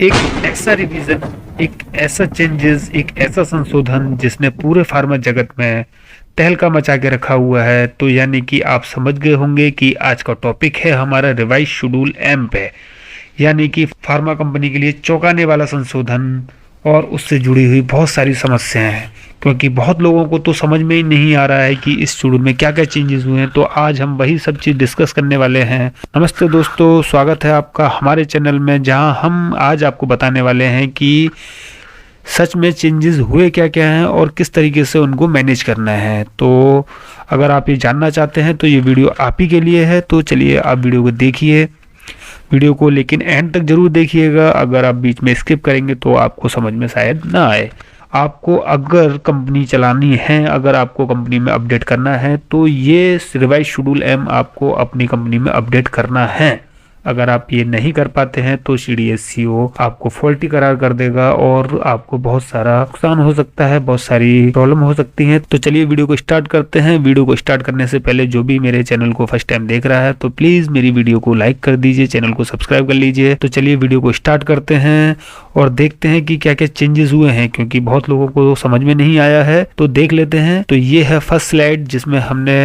एक ऐसा रिवीजन, एक ऐसा चेंजेस, एक ऐसा संशोधन जिसने पूरे फार्मा जगत में तहलका मचा के रखा हुआ है। तो यानी कि आप समझ गए होंगे कि आज का टॉपिक है हमारा रिवाइज शेड्यूल एम पे, यानी कि फार्मा कंपनी के लिए चौंकाने वाला संशोधन और उससे जुड़ी हुई बहुत सारी समस्याएं हैं। क्योंकि बहुत लोगों को तो समझ में ही नहीं आ रहा है कि इस शेड्यूल में क्या क्या चेंजेस हुए हैं, तो आज हम वही सब चीज़ डिस्कस करने वाले हैं। नमस्ते दोस्तों, स्वागत है आपका हमारे चैनल में, जहां हम आज आपको बताने वाले हैं कि सच में चेंजेस हुए क्या क्या हैं और किस तरीके से उनको मैनेज करना है। तो अगर आप ये जानना चाहते हैं तो ये वीडियो आप ही के लिए है। तो चलिए आप वीडियो को देखिए, वीडियो को लेकिन एंड तक जरूर देखिएगा। अगर आप बीच में स्किप करेंगे तो आपको समझ में शायद ना आए। आपको अगर कंपनी चलानी है, अगर आपको कंपनी में अपडेट करना है, तो ये रिवाइज शेड्यूल एम आपको अपनी कंपनी में अपडेट करना है। अगर आप ये नहीं कर पाते हैं तो CDSCO आपको फॉल्टी करार कर देगा और आपको बहुत सारा नुकसान हो सकता है, बहुत सारी प्रॉब्लम हो सकती है। तो चलिए वीडियो को स्टार्ट करते हैं। वीडियो को स्टार्ट करने से पहले जो भी मेरे चैनल को फर्स्ट टाइम देख रहा है तो प्लीज मेरी वीडियो को लाइक कर दीजिए, चैनल को सब्सक्राइब कर लीजिए। तो चलिए वीडियो को स्टार्ट करते हैं और देखते हैं कि क्या क्या चेंजेस हुए हैं, क्योंकि बहुत लोगों को समझ में नहीं आया है। तो देख लेते हैं। तो ये है फर्स्ट स्लाइड जिसमें हमने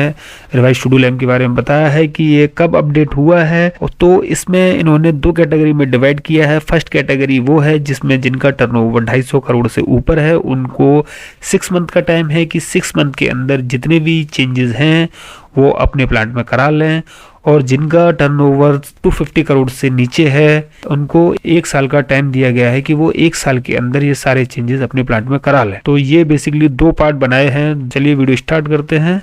रिवाइज शेड्यूल एम के बारे में बताया है कि ये कब अपडेट हुआ है। तो इसमें इन्होंने दो कैटेगरी में डिवाइड किया है। फर्स्ट कैटेगरी वो है जिसमें जिनका टर्नओवर 250 करोड़ से ऊपर है, उनको 6 मंथ का टाइम है कि 6 मंथ के अंदर जितने भी चेंजेस हैं वो अपने प्लांट में करा लें। और जिनका टर्नओवर 250 करोड़ से नीचे है उनको 1 साल का टाइम दिया गया है कि वो 1 साल के अंदर ये सारे चेंजेस अपने प्लांट में करा लें। तो ये बेसिकली 2 पार्ट बनाए हैं। चलिए वीडियो स्टार्ट करते हैं।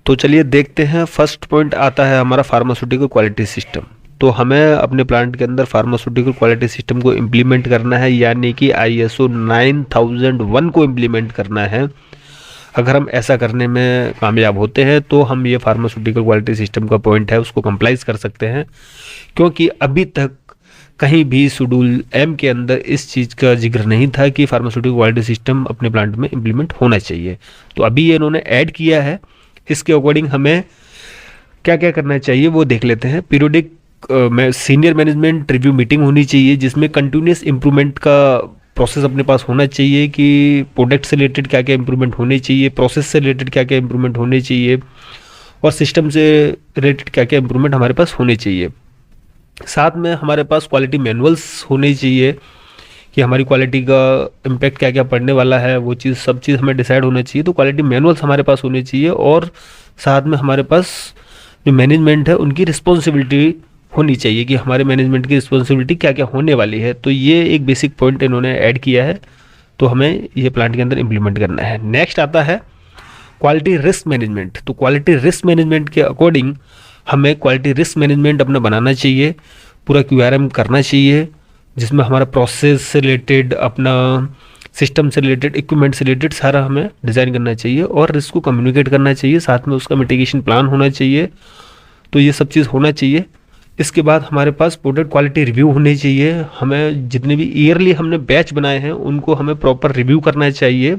तो चलिए देखते हैं। फर्स्ट पॉइंट आता है हमारा फार्मास्यूटिकल क्वालिटी सिस्टम। तो हमें अपने प्लांट के अंदर फार्मास्यूटिकल क्वालिटी सिस्टम को इम्प्लीमेंट करना है, यानी कि ISO 9001 को इम्प्लीमेंट करना है। अगर हम ऐसा करने में कामयाब होते हैं तो हम ये फार्मास्यूटिकल क्वालिटी सिस्टम का पॉइंट है उसको कंप्लाइज कर सकते हैं, क्योंकि अभी तक कहीं भी शेड्यूल एम के अंदर इस चीज़ का जिक्र नहीं था कि फार्मास्यूटिकल क्वालिटी सिस्टम अपने प्लांट में इम्प्लीमेंट होना चाहिए। तो अभी ये इन्होंने ऐड किया है। इसके अकॉर्डिंग हमें क्या क्या करना चाहिए वो देख लेते हैं। Periodic senior management review meeting होनी चाहिए, जिसमें कंटिन्यूस इम्प्रूवमेंट का प्रोसेस अपने पास होना चाहिए कि प्रोडक्ट से रिलेटेड क्या क्या इंप्रूवमेंट होने चाहिए, प्रोसेस से रिलेटेड क्या क्या इंप्रूवमेंट होने चाहिए और सिस्टम से रिलेटेड क्या क्या इंप्रूवमेंट हमारे पास होने चाहिए। साथ में हमारे पास क्वालिटी मैनुअल्स होने चाहिए कि हमारी क्वालिटी का इम्पैक्ट क्या क्या पड़ने वाला है, वो चीज़ सब चीज़ हमें डिसाइड होना चाहिए। तो क्वालिटी मैनुअल्स हमारे पास होने चाहिए और साथ में हमारे पास जो मैनेजमेंट है उनकी रिस्पॉन्सिबिलिटी होनी चाहिए कि हमारे मैनेजमेंट की रिस्पॉन्सिबिलिटी क्या क्या होने वाली है। तो ये एक बेसिक पॉइंट इन्होंने ऐड किया है, तो हमें ये प्लांट के अंदर इम्प्लीमेंट करना है। नेक्स्ट आता है क्वालिटी रिस्क मैनेजमेंट। तो क्वालिटी रिस्क मैनेजमेंट के अकॉर्डिंग हमें क्वालिटी रिस्क मैनेजमेंट अपना बनाना चाहिए, पूरा QRM करना चाहिए, जिसमें हमारा प्रोसेस से रिलेटेड, अपना सिस्टम से रिलेटेड, इक्विपमेंट से रिलेटेड सारा हमें डिज़ाइन करना चाहिए और रिस्क को कम्युनिकेट करना चाहिए। साथ में उसका मिटिगेशन प्लान होना चाहिए। तो ये सब चीज़ होना चाहिए। इसके बाद हमारे पास प्रोडक्ट क्वालिटी रिव्यू होनी चाहिए। हमें जितने भी ईयरली हमने बैच बनाए हैं उनको हमें प्रॉपर रिव्यू करना चाहिए,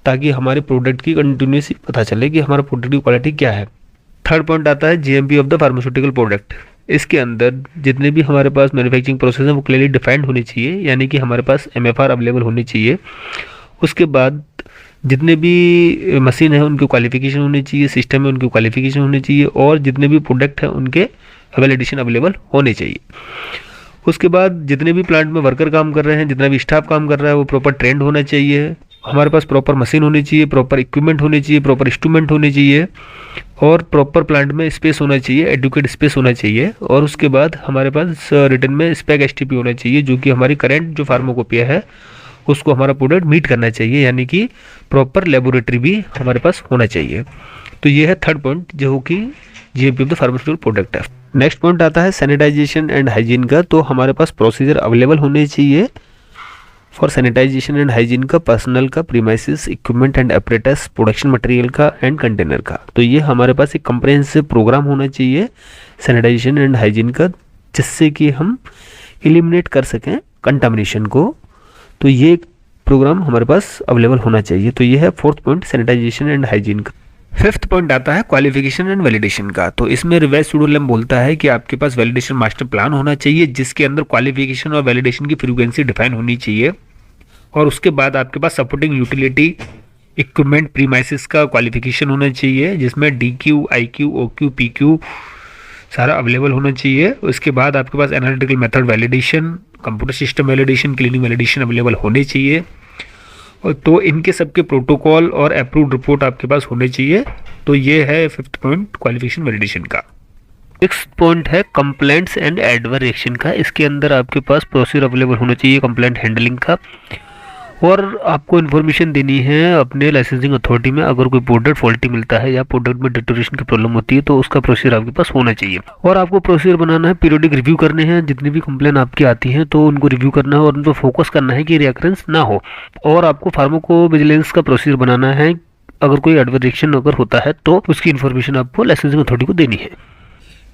ताकि हमारे प्रोडक्ट की कंटिन्यूसली पता चले कि हमारा प्रोडक्ट की क्वालिटी क्या है। थर्ड पॉइंट आता है GMP of the pharmaceutical product. इसके अंदर जितने भी हमारे पास मैन्युफैक्चरिंग प्रोसेस हैं वो क्लियरली डिफाइंड होनी चाहिए, यानी कि हमारे पास MFR अवेलेबल होनी चाहिए। उसके बाद जितने भी मशीन है उनकी क्वालिफिकेशन होनी चाहिए, सिस्टम है उनकी क्वालिफिकेशन होनी चाहिए और जितने भी प्रोडक्ट हैं उनके वैलिडेशन अवेलेबल होने चाहिए। उसके बाद जितने भी प्लांट में वर्कर काम कर रहे हैं, जितना भी स्टाफ काम कर रहा है वो प्रॉपर ट्रेंड होना चाहिए। हमारे पास प्रॉपर मशीन होनी चाहिए, प्रॉपर इक्विपमेंट होने चाहिए, प्रॉपर इंस्ट्रूमेंट होने चाहिए और प्रॉपर प्लांट में स्पेस होना चाहिए, एडुकेट स्पेस होना चाहिए। और उसके बाद हमारे पास रिटर्न में स्पेक STP होना चाहिए, जो कि हमारी करेंट जो फार्माकोपिया है उसको हमारा प्रोडक्ट मीट करना चाहिए, यानी कि प्रॉपर लेबोरेटरी भी हमारे पास होना चाहिए। तो ये है थर्ड पॉइंट जो कि GMP of the pharmaceutical product है। नेक्स्ट पॉइंट आता है सैनिटाइजेशन एंड हाइजीन का। तो हमारे पास प्रोसीजर अवेलेबल होने चाहिए फॉर सैनिटाइजेशन एंड हाइजीन का, पर्सनल का, premises, equipment and apparatus, production material का एंड कंटेनर का। तो ये हमारे पास एक कंप्रेहेंसिव प्रोग्राम होना चाहिए सैनिटाइजेशन एंड हाइजीन का, जिससे कि हम एलिमिनेट कर सकें कंटामिनेशन को। तो ये प्रोग्राम हमारे पास अवेलेबल होना चाहिए। तो ये है fourth point sanitisation and hygiene का। फिफ्थ पॉइंट आता है क्वालिफिकेशन एंड वैलिडेशन का। तो इसमें रिवाइज शेड्यूल बोलता है कि आपके पास वैलिडेशन मास्टर प्लान होना चाहिए जिसके अंदर क्वालिफिकेशन और वैलिडेशन की फ्रीक्वेंसी डिफाइन होनी चाहिए, और उसके बाद आपके पास सपोर्टिंग यूटिलिटी इक्विपमेंट प्रीमाइसिस का क्वालिफिकेशन होना चाहिए जिसमें DQ, IQ, OQ, PQ सारा अवेलेबल होना चाहिए। उसके बाद आपके पास analytical method validation, computer system validation, cleaning validation available होने चाहिए, और तो इनके सबके प्रोटोकॉल और अप्रूव्ड रिपोर्ट आपके पास होने चाहिए। तो ये है फिफ्थ पॉइंट क्वालिफिकेशन वैलिडेशन का। सिक्स्थ पॉइंट है कंप्लेंट्स एंड एडवर्स रिएक्शन का। इसके अंदर आपके पास प्रोसीजर अवेलेबल होना चाहिए कंप्लेंट हैंडलिंग का, और आपको इन्फॉर्मेशन देनी है अपने लाइसेंसिंग अथॉरिटी में अगर कोई प्रोडक्ट फॉल्टी मिलता है या प्रोडक्ट में डिटोरेशन की प्रॉब्लम होती है तो उसका प्रोसीजर आपके पास होना चाहिए। और आपको प्रोसीजर बनाना है, पीरियोडिक रिव्यू करने हैं, जितनी भी कंप्लेन आपकी आती हैं तो उनको रिव्यू करना है और उन पर फोकस करना है कि रिकरेंस ना हो। और आपको फार्माको विजिलेंस का प्रोसीजर बनाना है, अगर कोई एडवर्स रिएक्शन अगर होता है तो उसकी इन्फॉर्मेशन आपको लाइसेंसिंग अथॉरिटी को देनी है।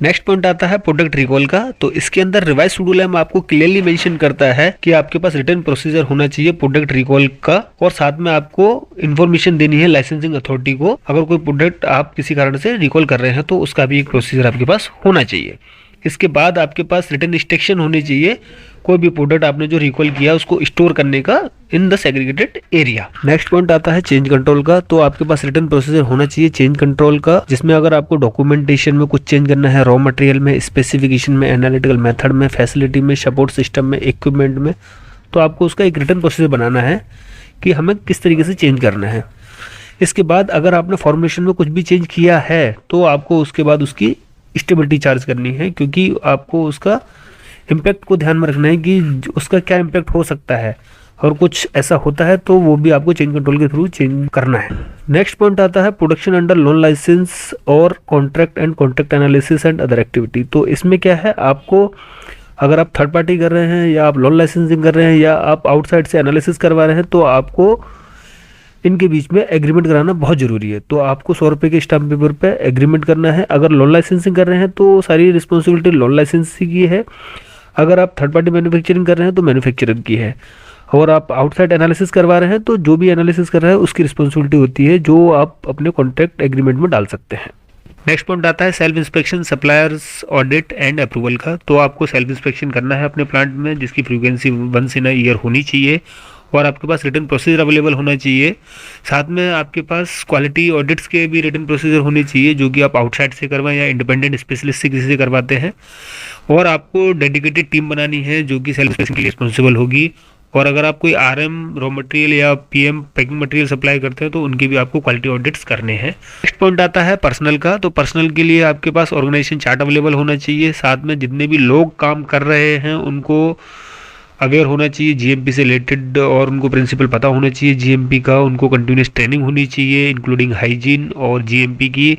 नेक्स्ट पॉइंट आता है प्रोडक्ट रिकॉल का। तो इसके अंदर रिवाइज शेड्यूल में आपको क्लियरली मेंशन करता है कि आपके पास रिटर्न प्रोसीजर होना चाहिए प्रोडक्ट रिकॉल का, और साथ में आपको इन्फॉर्मेशन देनी है लाइसेंसिंग अथॉरिटी को अगर कोई प्रोडक्ट आप किसी कारण से रिकॉल कर रहे हैं तो उसका भी एक प्रोसीजर आपके पास होना चाहिए। इसके बाद आपके पास रिटर्न इंस्ट्रक्शन होनी चाहिए कोई भी प्रोडक्ट आपने जो रिकॉल किया उसको स्टोर करने का in the segregated area. Next point आता है चेंज कंट्रोल का। तो आपके पास रिटर्न प्रोसीजर होना चाहिए चेंज कंट्रोल का, जिसमें अगर आपको डॉक्यूमेंटेशन में कुछ चेंज करना है, रॉ मटेरियल में, स्पेसिफिकेशन में, एनालिटिकल मेथड में, फैसिलिटी में, सपोर्ट सिस्टम में, इक्विपमेंट में, तो आपको उसका एक रिटर्न प्रोसीजर बनाना है कि हमें किस तरीके से चेंज करना है। इसके बाद अगर आपने फॉर्मुलेशन में कुछ भी चेंज किया है तो आपको उसके बाद उसकी स्टेबिलिटी चार्ज करनी है, क्योंकि आपको उसका इम्पैक्ट को ध्यान में रखना है कि उसका क्या इम्पैक्ट हो सकता है, और कुछ ऐसा होता है तो वो भी आपको चेंज कंट्रोल के थ्रू चेंज करना है। नेक्स्ट पॉइंट आता है प्रोडक्शन अंडर नॉन लाइसेंस और contract and contract analysis and other activity. तो इसमें क्या है, आपको अगर आप थर्ड पार्टी कर रहे हैं या आप नॉन लाइसेंसिंग कर रहे हैं या आप आउटसाइड से एनालिसिस करवा रहे हैं तो आपको इनके बीच में एग्रीमेंट कराना बहुत जरूरी है। तो आपको 100 रुपये के स्टाम्प पेपर पे एग्रीमेंट करना है। अगर नॉन लाइसेंसिंग कर रहे हैं तो सारी रिस्पॉन्सिबिलिटी नॉन लाइसेंसिंग की है, अगर आप थर्ड पार्टी मैन्युफैक्चरिंग कर रहे हैं तो मैन्युफैक्चरर की है, और आप आउटसाइड एनालिसिस करवा रहे हैं तो जो भी एनालिसिस कर रहा है उसकी रिस्पॉन्सिबिलिटी होती है, जो आप अपने कॉन्ट्रैक्ट एग्रीमेंट में डाल सकते हैं। नेक्स्ट पॉइंट आता है self inspection, suppliers audit and approval का। तो आपको सेल्फ इंस्पेक्शन करना है अपने प्लांट में जिसकी फ्रीक्वेंसी 1 इन अ ईयर होनी चाहिए, और आपके पास रिटर्न प्रोसीजर अवेलेबल होना चाहिए। साथ में आपके पास क्वालिटी ऑडिट्स के भी रिटर्न प्रोसीजर होने चाहिए जो कि आप आउटसाइड से करवाएं या इंडिपेंडेंट स्पेशलिस्ट से किसी से करवाते हैं, और आपको डेडिकेटेड टीम बनानी है जो कि सेल्फ इंस्पेक्शन के लिए रिस्पॉन्सिबल होगी। और अगर आप कोई RM रॉ मटेरियल या PM पैकिंग मटेरियल सप्लाई करते हैं तो उनकी भी आपको क्वालिटी ऑडिट्स करने हैं। नेक्स्ट पॉइंट आता है पर्सनल का। तो पर्सनल के लिए आपके पास ऑर्गेनाइजेशन चार्ट अवेलेबल होना चाहिए, साथ में जितने भी लोग काम कर रहे हैं उनको अवेयर होना चाहिए GMP से रिलेटेड, और उनको प्रिंसिपल पता होना चाहिए GMP का, उनको कंटिन्यूस ट्रेनिंग होनी चाहिए इंक्लूडिंग हाइजीन और GMP की।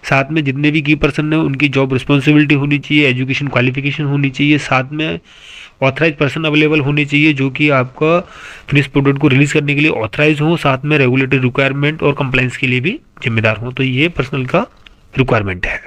साथ में जितने भी की पर्सन हैं उनकी जॉब रिस्पॉन्सिबिलिटी होनी चाहिए, एजुकेशन क्वालिफिकेशन होनी चाहिए, साथ में ऑथराइज पर्सन अवेलेबल होने चाहिए जो कि आपका फिनिश प्रोडक्ट को रिलीज करने के लिए ऑथराइज हो, साथ में रेगुलेटरी रिक्वायरमेंट और कंप्लाइंस के लिए भी जिम्मेदार हो। तो ये पर्सनल का रिक्वायरमेंट है।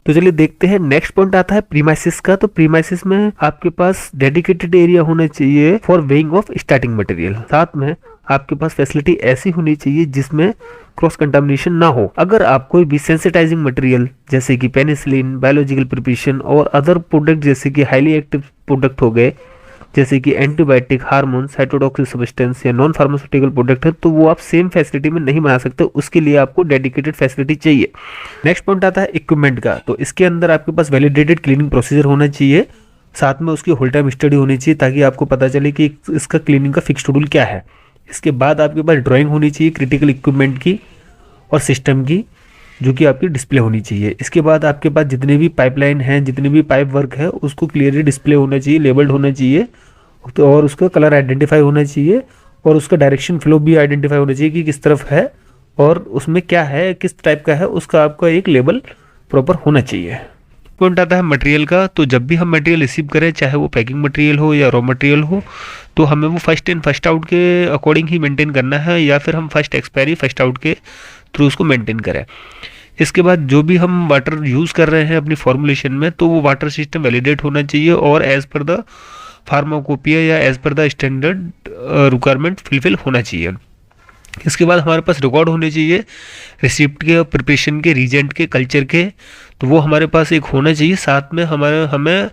तो चलिए देखते हैं नेक्स्ट पॉइंट आता है प्रीमाइसिस का। तो प्रीमाइसिस में आपके पास डेडिकेटेड एरिया होना चाहिए for weighing of starting material, साथ में आपके पास फैसिलिटी ऐसी होनी चाहिए जिसमें क्रॉस कंटामिनेशन ना हो। अगर आप कोई भी सेंसिटाइजिंग मटेरियल जैसे कि पेनिसिलिन, बायोलॉजिकल प्रिपरेशन और अदर प्रोडक्ट जैसे कि हाईली एक्टिव प्रोडक्ट हो गए जैसे कि एंटीबायोटिक, हार्मोन, साइटोटॉक्सिक सब्सटेंस या नॉन फार्मास्यूटिकल प्रोडक्ट है तो वो आप सेम फैसिलिटी में नहीं बना सकते, उसके लिए आपको डेडिकेटेड फैसिलिटी चाहिए। नेक्स्ट पॉइंट आता है इक्विपमेंट का। तो इसके अंदर आपके पास वैलिडेटेड क्लीनिंग प्रोसीजर होना चाहिए, साथ में उसकी होल टाइम स्टडी होनी चाहिए ताकि आपको पता चले कि इसका क्लीनिंग का फिक्स शेड्यूल क्या है। इसके बाद आपके पास ड्राइंग होनी चाहिए क्रिटिकल इक्विपमेंट की और सिस्टम की जो कि आपकी डिस्प्ले होनी चाहिए। इसके बाद आपके पास जितने भी पाइपलाइन हैं, जितने भी पाइप वर्क है उसको क्लियरली डिस्प्ले होना चाहिए, लेबल्ड होना चाहिए, तो और उसका कलर आइडेंटिफाई होना चाहिए और उसका डायरेक्शन फ्लो भी आइडेंटिफाई होना चाहिए कि किस तरफ है और उसमें क्या है, किस टाइप का है, उसका आपका एक लेबल प्रॉपर होना चाहिए। पॉइंट आता है मटेरियल का। तो जब भी हम मटेरियल रिसीव करें चाहे वो पैकिंग मटेरियल हो या रॉ मटेरियल हो तो हमें वो फर्स्ट इन फर्स्ट आउट के अकॉर्डिंग ही मेंटेन करना है, या फिर हम फर्स्ट एक्सपायरी फर्स्ट आउट के थ्रू उसको मेंटेन करें। इसके बाद जो भी हम वाटर यूज़ कर रहे हैं अपनी फॉर्मुलेशन में तो वो वाटर सिस्टम वैलिडेट होना चाहिए और एज पर द फार्माकोपिया या as per the standard requirement fulfil होना चाहिए। इसके बाद हमारे पास रिकॉर्ड होने चाहिए रिसिप्ट के, प्रिपरेशन के, रीजेंट के, कल्चर के, तो वो हमारे पास एक होना चाहिए। साथ में हमें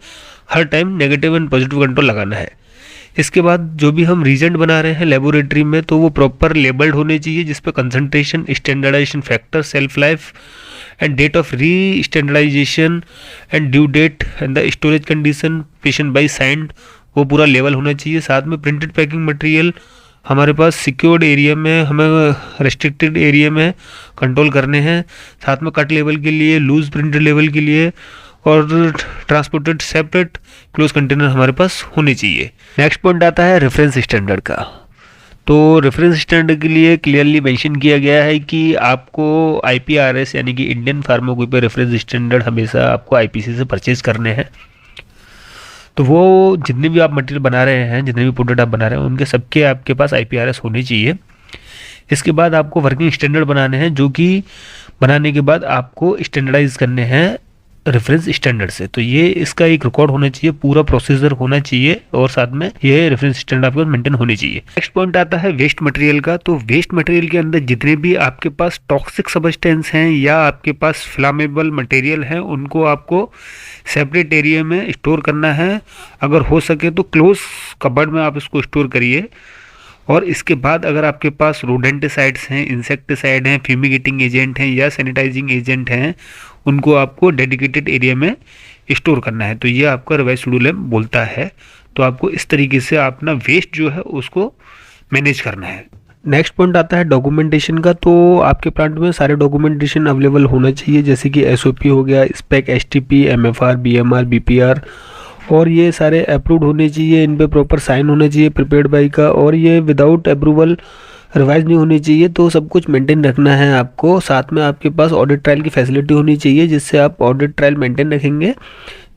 हर time negative and positive control लगाना है। इसके बाद जो भी हम रीजेंट बना रहे हैं लेबोरेटरी में, तो वो प्रॉपर लेबल्ड होने चाहिए, जिस पे concentration, standardisation factor, shelf life and date of re standardisation and due date and the storage condition patient by signed, वो पूरा लेवल होना चाहिए। साथ में प्रिंटेड पैकिंग मटेरियल हमारे पास सिक्योर्ड एरिया में, हमें रेस्ट्रिक्टेड एरिया में कंट्रोल करने हैं। साथ में कट लेवल के लिए, लूज प्रिंटेड लेवल के लिए और ट्रांसपोर्टेड सेपरेट क्लोज कंटेनर हमारे पास होने चाहिए। नेक्स्ट पॉइंट आता है रेफरेंस स्टैंडर्ड का। तो रेफरेंस स्टैंडर्ड के लिए क्लियरली मेंशन किया गया है कि आपको IPRS यानी कि इंडियन फार्माकोपिया रेफरेंस स्टैंडर्ड हमेशा आपको IPC से परचेज करने हैं। तो वो जितने भी आप मटेरियल बना रहे हैं, जितने भी प्रोडक्ट आप बना रहे हैं, उनके सबके आपके पास IPRS होने चाहिए। इसके बाद आपको वर्किंग स्टैंडर्ड बनाने हैं, जो कि बनाने के बाद आपको स्टैंडर्डाइज करने हैं रेफरेंस स्टैंडर्ड से। तो ये इसका एक रिकॉर्ड होना चाहिए, पूरा प्रोसीजर होना चाहिए और साथ में ये रेफरेंस स्टैंडर्ड आपके पास मेंटेन होने चाहिए। नेक्स्ट पॉइंट आता है वेस्ट मटेरियल का। तो वेस्ट मटेरियल के अंदर जितने भी आपके पास टॉक्सिक सब्सटेंस हैं या आपके पास फ्लामेबल मटेरियल हैं, उनको आपको सेपरेट एरिया में स्टोर करना है। अगर हो सके तो क्लोज कबर्ड में आप इसको स्टोर करिए। और इसके बाद अगर आपके पास रोडेंटिसाइड्स हैं, इंसेक्टिसाइड हैं, फ्यूमिगेटिंग एजेंट हैं या सैनिटाइजिंग एजेंट हैं, उनको आपको डेडिकेटेड एरिया में स्टोर करना है। तो ये आपका रिवाइज शेड्यूल बोलता है। तो आपको इस तरीके से अपना वेस्ट जो है उसको मैनेज करना है। नेक्स्ट पॉइंट आता है डॉक्यूमेंटेशन का। तो आपके प्लांट में सारे डॉक्यूमेंटेशन अवेलेबल होना चाहिए, जैसे कि SOP हो गया, spec, STP, MFR, BMR, BPR, और ये सारे अप्रूव्ड होने चाहिए। इन पे प्रॉपर साइन होना चाहिए प्रिपेयर्ड बाई का, और ये विदाउट अप्रूवल रिवाइज नहीं होनी चाहिए। तो सब कुछ मेंटेन रखना है आपको। साथ में आपके पास ऑडिट ट्रायल की फैसिलिटी होनी चाहिए, जिससे आप ऑडिट ट्रायल मेंटेन रखेंगे,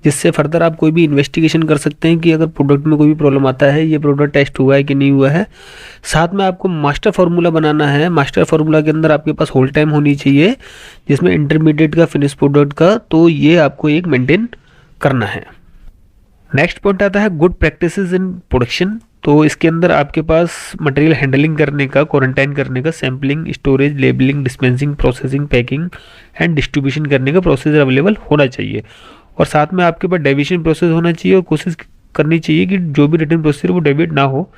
जिससे फर्दर आप कोई भी इन्वेस्टिगेशन कर सकते हैं कि अगर प्रोडक्ट में कोई भी प्रॉब्लम आता है, ये प्रोडक्ट टेस्ट हुआ है कि नहीं हुआ है। साथ में आपको मास्टर फार्मूला बनाना है। मास्टर फार्मूला के अंदर आपके पास होल्ड टाइम होनी चाहिए, जिसमें इंटरमीडिएट का, फिनिश प्रोडक्ट का, तो ये आपको एक मेंटेन करना है। नेक्स्ट पॉइंट आता है गुड प्रैक्टिसेस इन प्रोडक्शन। तो इसके अंदर आपके पास मटेरियल हैंडलिंग करने का, क्वारंटाइन करने का, sampling, storage, labelling, dispensing, processing, packing and distribution करने का प्रोसीजर अवेलेबल होना चाहिए। और साथ में आपके पास डेविएशन प्रोसेस होना चाहिए, और कोशिश करनी चाहिए कि जो भी रिटर्न प्रोसीजर वो डेविएट ना हो।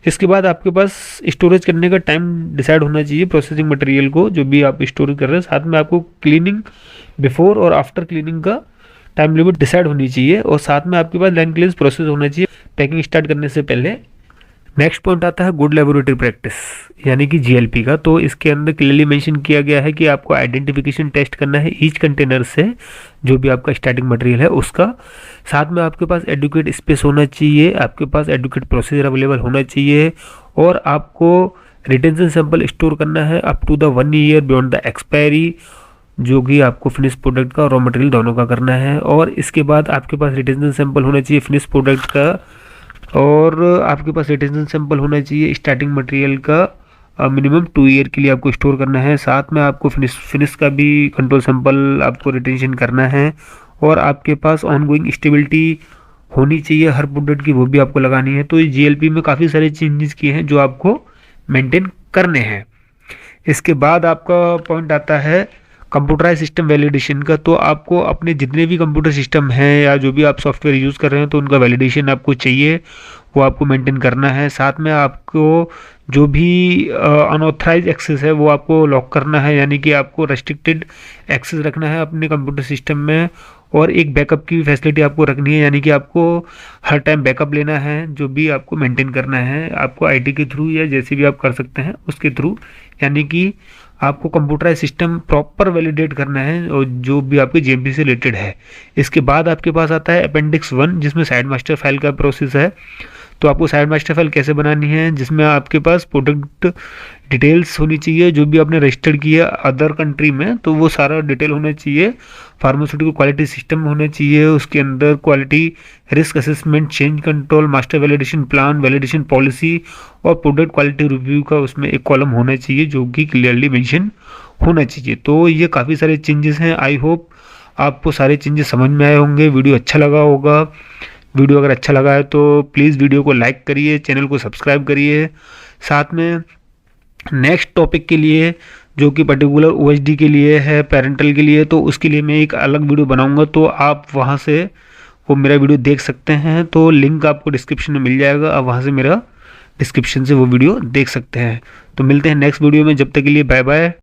इसके बाद आपके पास स्टोरेज करने का टाइम डिसाइड होना चाहिए प्रोसेसिंग मटेरियल को, जो भी आप स्टोरेज कर रहे हैं। साथ में आपको क्लीनिंग बिफोर और आफ्टर क्लीनिंग का टाइम लिमिट डिसाइड होनी चाहिए। और साथ में आपके पास लाइन क्लियरेंस प्रोसेस होना चाहिए पैकिंग स्टार्ट करने से पहले। नेक्स्ट पॉइंट आता है गुड लेबोरेटरी प्रैक्टिस यानी कि GLP का। तो इसके अंदर क्लियरली मेंशन किया गया है कि आपको आइडेंटिफिकेशन टेस्ट करना है ईच कंटेनर से, जो भी आपका स्टार्टिंग मटेरियल है उसका। साथ में आपके पास एडुकेट स्पेस होना चाहिए, आपके पास एडुकेट प्रोसीजर अवेलेबल होना चाहिए, और आपको रिटेंशन सैंपल स्टोर करना है up to the 1 year beyond the expiry, जो कि आपको फिनिश प्रोडक्ट का और रॉ मटेरियल दोनों का करना है। और इसके बाद आपके पास रिटेंशन सैंपल होना चाहिए फिनिश प्रोडक्ट का, और आपके पास रिटेंशन सैंपल होना चाहिए स्टार्टिंग मटेरियल का मिनिमम 2 ईयर के लिए आपको स्टोर करना है। साथ में आपको फिनिश का भी कंट्रोल सैंपल आपको रिटेंशन करना है, और आपके पास ऑनगोइंग स्टेबिलिटी होनी चाहिए हर प्रोडक्ट की, वो भी आपको लगानी है। तो GLP में काफ़ी सारे चेंजेस किए हैं जो आपको मेंटेन करने हैं। इसके बाद आपका पॉइंट आता है कंप्यूटराइज सिस्टम वैलिडेशन का। तो आपको अपने जितने भी कंप्यूटर सिस्टम हैं या जो भी आप सॉफ्टवेयर यूज़ कर रहे हैं, तो उनका वैलिडेशन आपको चाहिए, वो आपको मेंटेन करना है। साथ में आपको जो भी अनऑथराइज एक्सेस है वो आपको लॉक करना है, यानी कि आपको रेस्ट्रिक्टेड एक्सेस रखना है अपने कंप्यूटर सिस्टम में। और एक बैकअप की फैसिलिटी आपको रखनी है, यानी कि आपको हर टाइम बैकअप लेना है, जो भी आपको मेंटेन करना है। आपको IT के थ्रू या जैसे भी आप कर सकते हैं उसके थ्रू, यानी कि आपको कंप्यूटराइज सिस्टम प्रॉपर वैलिडेट करना है, और जो भी आपके GMP से रिलेटेड है। इसके बाद आपके पास आता है अपेंडिक्स 1, जिसमें साइड मास्टर फाइल का प्रोसेस है। तो आपको साइड मास्टर फाइल कैसे बनानी है, जिसमें आपके पास प्रोडक्ट डिटेल्स होनी चाहिए, जो भी आपने रजिस्टर्ड किया अदर कंट्री में, तो वो सारा डिटेल होना चाहिए। फार्मास्यूटिकल क्वालिटी सिस्टम होना चाहिए, उसके अंदर quality risk assessment, change control, master validation plan, validation policy और प्रोडक्ट क्वालिटी रिव्यू का उसमें एक कॉलम होना चाहिए, जो कि क्लियरली मेंशन होना चाहिए। तो ये काफ़ी सारे चेंजेस हैं। आई होप आपको सारे चेंजेस समझ में आए होंगे, वीडियो अच्छा लगा होगा। वीडियो अगर अच्छा लगा है तो प्लीज़ वीडियो को लाइक करिए, चैनल को सब्सक्राइब करिए। साथ में नेक्स्ट टॉपिक के लिए जो कि पर्टिकुलर ओएचडी के लिए है, पेरेंटल के लिए, तो उसके लिए मैं एक अलग वीडियो बनाऊंगा, तो आप वहां से वो मेरा वीडियो देख सकते हैं। तो लिंक आपको डिस्क्रिप्शन में मिल जाएगा, आप वहां से मेरा डिस्क्रिप्शन से वो वीडियो देख सकते हैं। तो मिलते हैं नेक्स्ट वीडियो में, जब तक के लिए बाय बाय।